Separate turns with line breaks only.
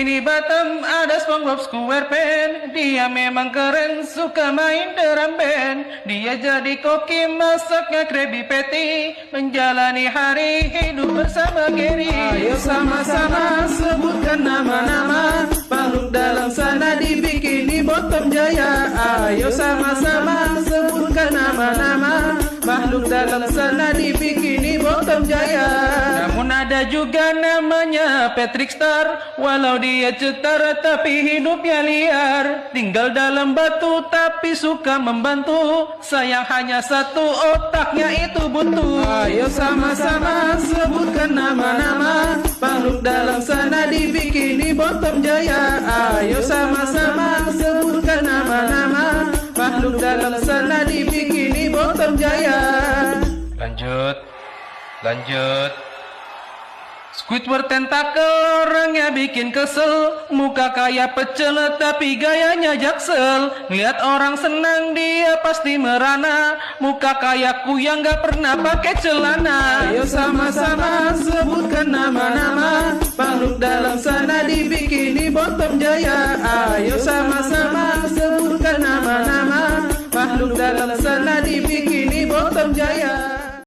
Bikini Bottom ada SpongeBob SquarePants. Dia memang keren, suka main drum band. Dia jadi koki masaknya Krabby Patty, menjalani hari hidup bersama Gary.
Ayo sama-sama sebutkan nama-nama makhluk dalam sana di Bikini Bottom Jaya. Ayo sama-sama sebutkan nama-nama makhluk dalam sana di Bikini Bottom Jaya.
Namun ada juga namanya Patrick Star. Walau dia cetar tapi hidupnya liar, tinggal dalam batu tapi suka membantu. Sayang hanya satu, otaknya itu buntu.
Ayo sama-sama sebutkan nama-nama makhluk dalam sana di Bikini Bottom Jaya. Ayo sama-sama sebutkan nama-nama makhluk dalam sana di Bikini Bottom Jaya.
Lanjut. Squidward tentakel orangnya bikin kesel, muka kayak pecel tapi gayanya jaksel. Ngeliat orang senang dia pasti merana, muka kayak kuyang gak pernah pakai celana.
Ayo sama-sama sebutkan nama-nama makhluk dalam sana di Bikini Bottom Jaya. Ayo